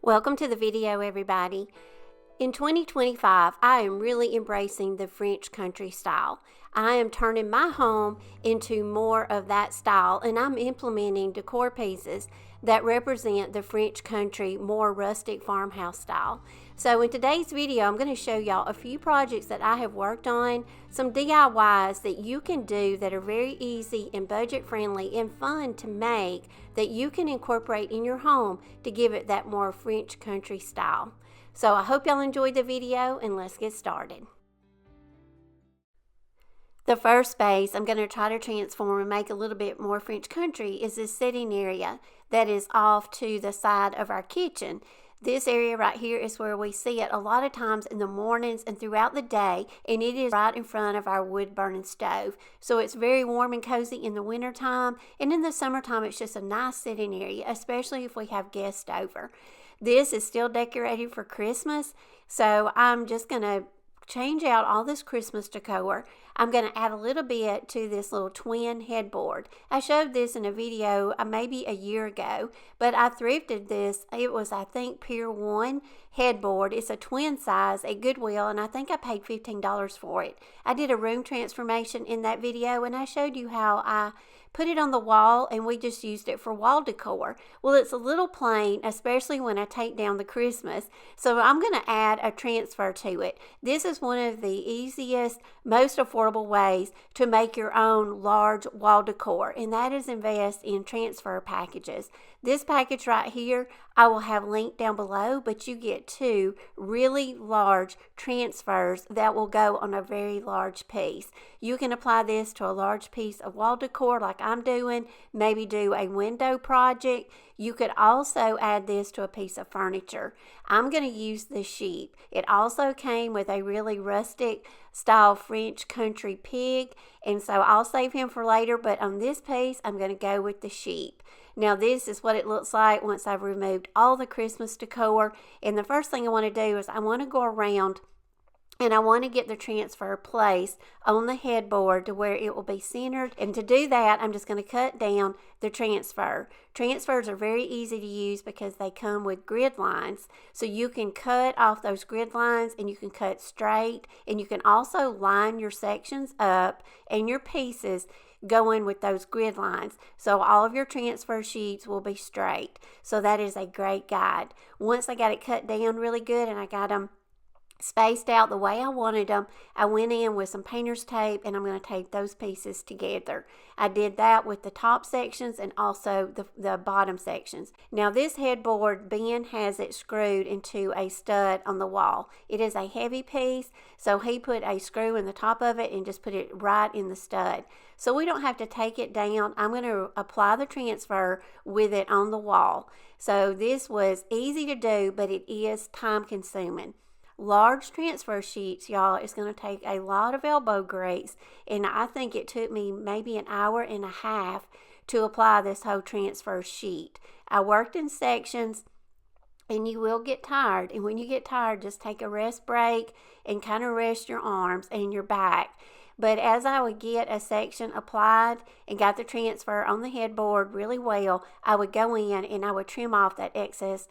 Welcome to the video, everybody. In 2025, I am really embracing the French country style. I am turning my home into more of that style, and I'm implementing decor pieces that represent the French country, more rustic farmhouse style. So in today's video, I'm going to show y'all a few projects that I have worked on, some DIYs that you can do that are very easy and budget friendly and fun to make that you can incorporate in your home to give it that more French country style. So I hope y'all enjoyed the video, and let's get started. The first space I'm going to try to transform and make a little bit more French country is this sitting area that is off to the side of our kitchen. This area right here is where we see it a lot of times in the mornings and throughout the day, and it is right in front of our wood burning stove. So it's very warm and cozy in the winter time, and in the summertime it's just a nice sitting area, especially if we have guests over. This is still decorated for Christmas, so I'm just going to change out all this Christmas decor. I'm going to add a little bit to this little twin headboard. I showed this in a video maybe a year ago, but I thrifted this. It was, I think, Pear 1 headboard. It's a twin size at Goodwill, and I think I paid $15 for it. I did a room transformation in that video, and I showed you how I put it on the wall, and we just used it for wall decor. Well, it's a little plain, especially when I take down the Christmas, so I'm going to add a transfer to it. This is one of the easiest, most affordable ways to make your own large wall decor, and that is invest in transfer packages. This package right here, I will have linked down below, but you get two really large transfers that will go on a very large piece. You can apply this to a large piece of wall decor like I'm doing, maybe do a window project. You could also add this to a piece of furniture. I'm going to use the sheep. It also came with a really rustic style French country pig, and so I'll save him for later, but on this piece I'm going to go with the sheep. Now this is what it looks like once I've removed all the Christmas decor, and the first thing I want to do is I want to go around and I want to get the transfer placed on the headboard to where it will be centered. And to do that, I'm just going to cut down the transfer. Transfers are very easy to use because they come with grid lines. So you can cut off those grid lines and you can cut straight. And you can also line your sections up and your pieces going with those grid lines. So all of your transfer sheets will be straight. So that is a great guide. Once I got it cut down really good and I got them spaced out the way I wanted them, I went in with some painter's tape and I'm going to tape those pieces together. I did that with the top sections and also the bottom sections. Now this headboard, Ben has it screwed into a stud on the wall. It is a heavy piece, so he put a screw in the top of it and just put it right in the stud. So we don't have to take it down. I'm going to apply the transfer with it on the wall. So this was easy to do, but it is time consuming. Large transfer sheets, y'all, is going to take a lot of elbow grease, and I think it took me maybe an hour and a half to apply this whole transfer sheet. I worked in sections, and you will get tired, and when you get tired, just take a rest break and kind of rest your arms and your back. But as I would get a section applied and got the transfer on the headboard really well, I would go in and I would trim off that excess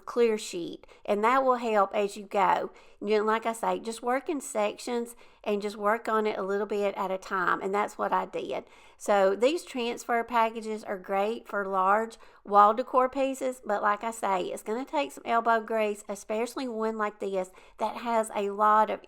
clear sheet, and that will help as you go. Like I say, just work in sections and just work on it a little bit at a time, and that's what I did. So these transfer packages are great for large wall decor pieces, but like I say, it's going to take some elbow grease, especially one like this that has a lot of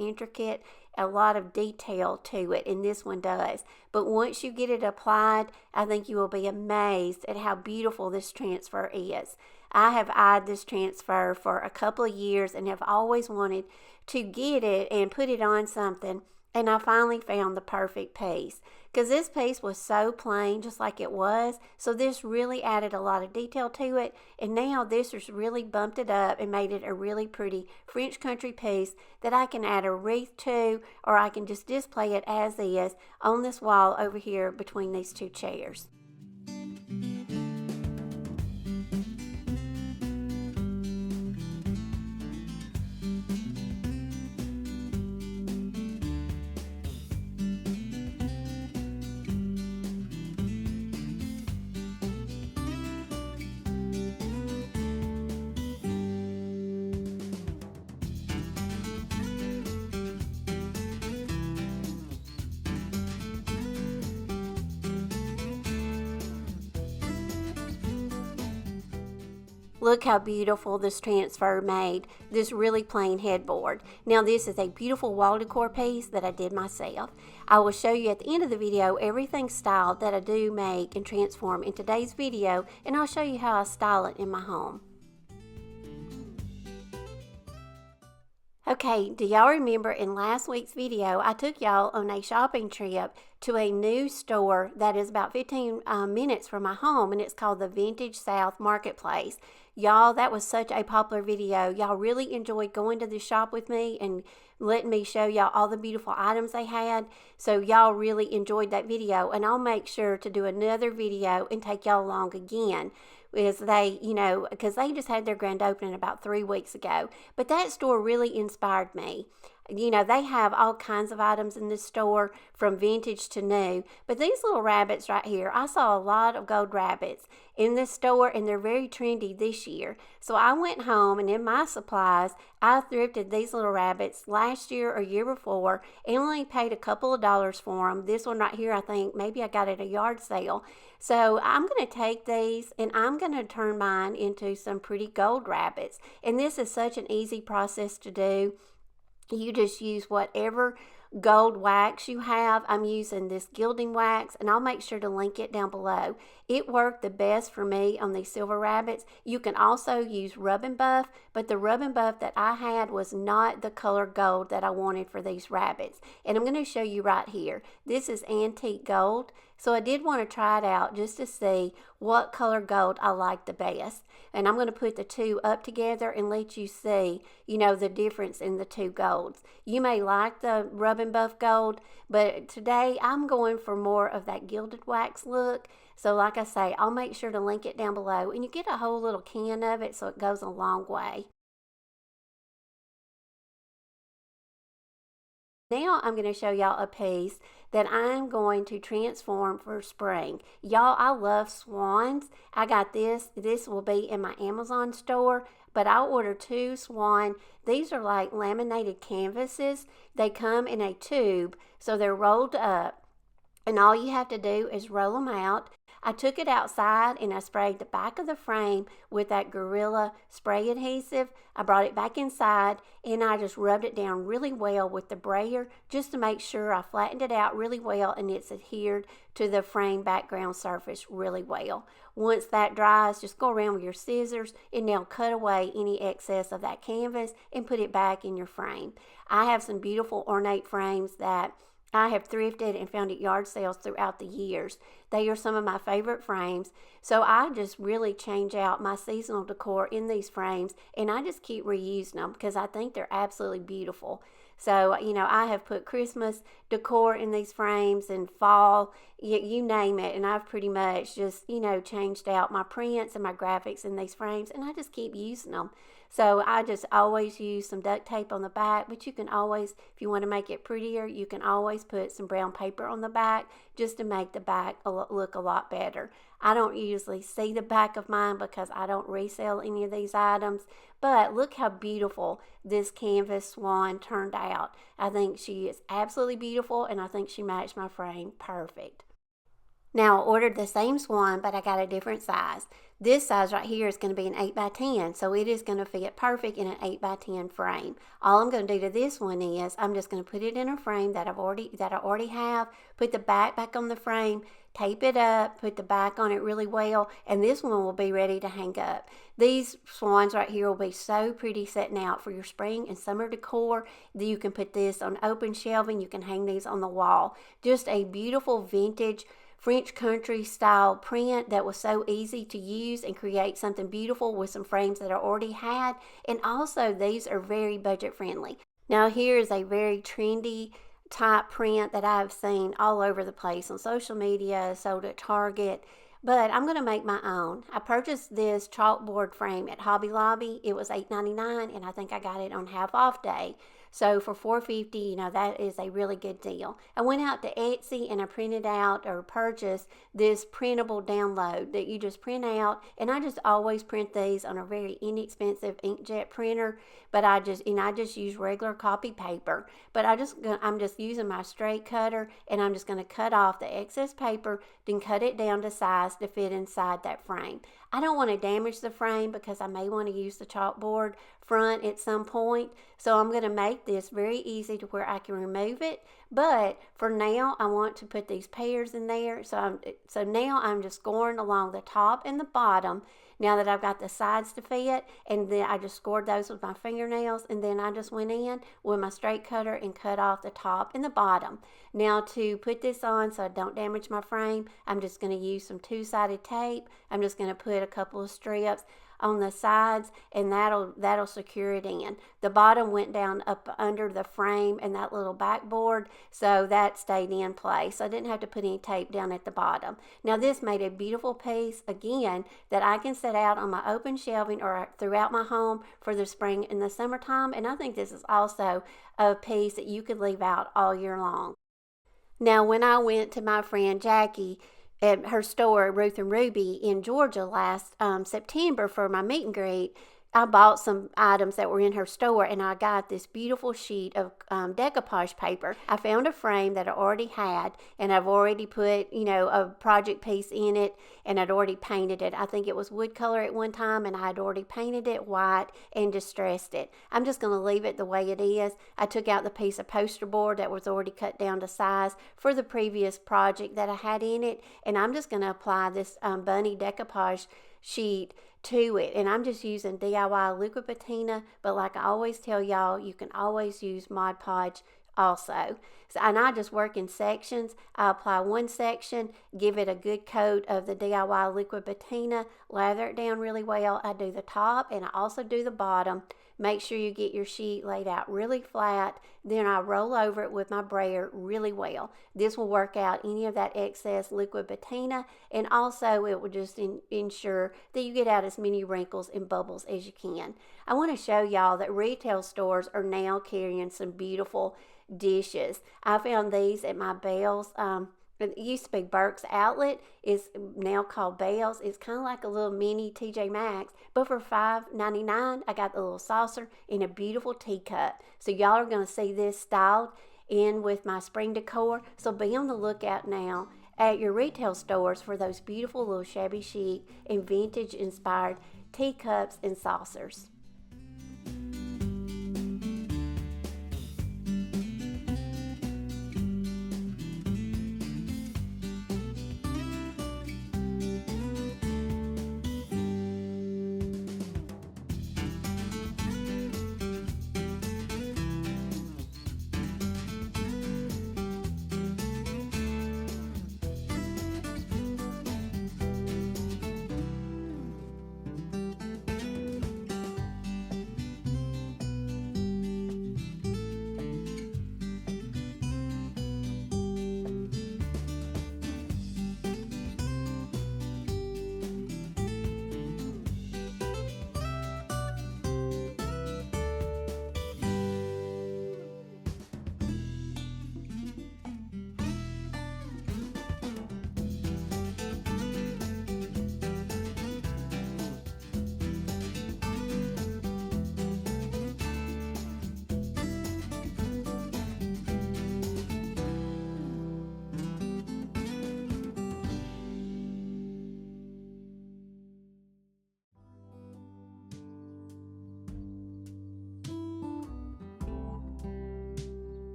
a lot of detail to it, and this one does. But once you get it applied, I think you will be amazed at how beautiful this transfer is. I have eyed this transfer for a couple of years and have always wanted to get it and put it on something, and I finally found the perfect piece because this piece was so plain, just like it was. So this really added a lot of detail to it, and now this has really bumped it up and made it a really pretty French country piece that I can add a wreath to, or I can just display it as is on this wall over here between these two chairs. Look how beautiful this transfer made this really plain headboard. Now this is a beautiful wall decor piece that I did myself. I will show you at the end of the video everything styled that I do make and transform in today's video, and I'll show you how I style it in my home. Okay, do y'all remember in last week's video, I took y'all on a shopping trip to a new store that is about 15 minutes from my home, and it's called the Vintage South Marketplace. Y'all, that was such a popular video. Y'all really enjoyed going to the shop with me and letting me show y'all all the beautiful items they had. So y'all really enjoyed that video, and I'll make sure to do another video and take y'all along again. Is they, because they just had their grand opening about 3 weeks ago. But that store really inspired me. They have all kinds of items in this store from vintage to new. But these little rabbits right here, I saw a lot of gold rabbits in this store, and they're very trendy this year. So I went home, and in my supplies, I thrifted these little rabbits last year or year before and only paid a couple of dollars for them. This one right here, I think maybe I got it at a yard sale. So I'm going to take these and I'm going to turn mine into some pretty gold rabbits. And this is such an easy process to do. You just use whatever gold wax you have. I'm using this gilding wax, and I'll make sure to link it down below. It worked the best for me on these silver rabbits. You can also use rub and buff, but the rub and buff that I had was not the color gold that I wanted for these rabbits. And I'm going to show you right here. This is antique gold. So I did want to try it out just to see what color gold I like the best. And I'm going to put the two up together and let you see, the difference in the two golds. You may like the rub and buff gold, but today I'm going for more of that gilded wax look. So like I say, I'll make sure to link it down below, and you get a whole little can of it, so it goes a long way. Now I'm going to show y'all a piece that I'm going to transform for spring. Y'all, I love swans. I got this. This will be in my Amazon store, but I ordered 2 swan. These are like laminated canvases. They come in a tube, so they're rolled up, and all you have to do is roll them out. I took it outside and I sprayed the back of the frame with that Gorilla spray adhesive. I brought it back inside and I just rubbed it down really well with the brayer just to make sure I flattened it out really well and it's adhered to the frame background surface really well. Once that dries, just go around with your scissors and now cut away any excess of that canvas and put it back in your frame. I have some beautiful ornate frames that I have thrifted and found at yard sales throughout the years. They are some of my favorite frames. So I just really change out my seasonal decor in these frames, and I just keep reusing them because I think they're absolutely beautiful. So, I have put Christmas decor in these frames and fall, you name it. And I've pretty much just, changed out my prints and my graphics in these frames, and I just keep using them. So I just always use some duct tape on the back, but you can always, if you want to make it prettier, you can always put some brown paper on the back just to make the back look a lot better. I don't usually see the back of mine because I don't resell any of these items, but look how beautiful this canvas swan turned out. I think she is absolutely beautiful, and I think she matched my frame perfect. Now I ordered the same swan, but I got a different size. This size right here is going to be an 8x10, so it is going to fit perfect in an 8x10 frame. All I'm going to do to this one is I'm just going to put it in a frame that I already have, put the back on the frame, tape it up, put the back on it really well, and this one will be ready to hang up. These swans right here will be so pretty setting out for your spring and summer decor. You can put this on open shelving. You can hang these on the wall. Just a beautiful vintage French country style print that was so easy to use and create something beautiful with some frames that I already had. And also these are very budget friendly. Now here is a very trendy type print that I've seen all over the place on social media, sold at Target, but I'm going to make my own. I purchased this chalkboard frame at Hobby Lobby. It was $8.99 and I think I got it on half off day. So for $4.50, that is a really good deal. I went out to Etsy and I printed out or purchased this printable download that you just print out. And I just always print these on a very inexpensive inkjet printer. But I just use regular copy paper. But I'm just using my straight cutter and I'm just going to cut off the excess paper, then cut it down to size to fit inside that frame. I don't want to damage the frame because I may want to use the chalkboard front at some point. So I'm going to make this very easy to where I can remove it. But for now, I want to put these pears in there. So now I'm just scoring along the top and the bottom. Now that I've got the sides to fit, and then I just scored those with my fingernails, and then I just went in with my straight cutter and cut off the top and the bottom. Now to put this on so I don't damage my frame, I'm just going to use some two-sided tape. I'm just going to put a couple of strips on the sides, and that'll secure it in. The bottom went down up under the frame and that little backboard, so that stayed in place. I didn't have to put any tape down at the bottom. Now this made a beautiful piece, again, that I can set out on my open shelving or throughout my home for the spring and the summertime, and I think this is also a piece that you could leave out all year long. Now when I went to my friend Jackie at her store, Ruth and Ruby, in Georgia last September for my meet and greet, I bought some items that were in her store, and I got this beautiful sheet of decoupage paper. I found a frame that I already had, and I've already put, a project piece in it, and I'd already painted it. I think it was wood color at one time, and I'd already painted it white and distressed it. I'm just going to leave it the way it is. I took out the piece of poster board that was already cut down to size for the previous project that I had in it, and I'm just going to apply this bunny decoupage sheet to it, and I'm just using DIY liquid patina, but like I always tell y'all, you can always use Mod Podge also. And I just work in sections. I apply one section, give it a good coat of the DIY liquid patina, lather it down really well. I do the top and I also do the bottom. Make sure you get your sheet laid out really flat. Then I roll over it with my brayer really well. This will work out any of that excess liquid patina, and also it will just ensure that you get out as many wrinkles and bubbles as you can. I want to show y'all that retail stores are now carrying some beautiful dishes. I found these at my Bell's. It used to be Burke's Outlet. It's now called Bell's. It's kind of like a little mini TJ Maxx, but for $5.99, I got the little saucer in a beautiful teacup. So y'all are going to see this styled in with my spring decor. So be on the lookout now at your retail stores for those beautiful little shabby chic and vintage inspired teacups and saucers.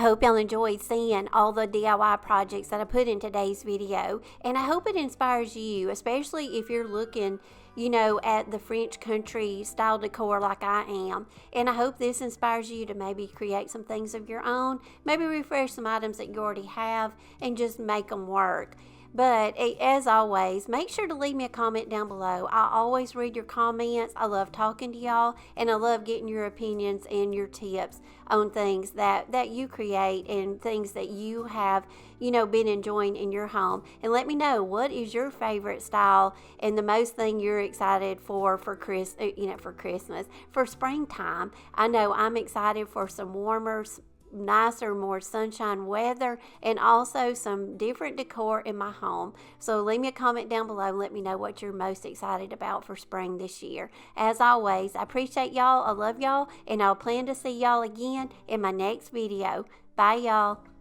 hope y'all enjoyed seeing all the DIY projects that I put in today's video, and I hope it inspires you, especially if you're looking, you know, at the French country style decor like I am. And I hope this inspires you to maybe create some things of your own, maybe refresh some items that you already have, and just make them work. But as always, make sure to leave me a comment down below. I always read your comments. I love talking to y'all, and I love getting your opinions and your tips on things that you create and things that you have, you know, been enjoying in your home. And let me know, what is your favorite style and the most thing you're excited for Christmas, for springtime. I know I'm excited for some warmer, nicer, more sunshine weather, and also some different decor in my home. So leave me a comment down below and let me know what you're most excited about for spring this year. As always, I appreciate y'all, I love y'all, and I'll plan to see y'all again in my next video. Bye y'all.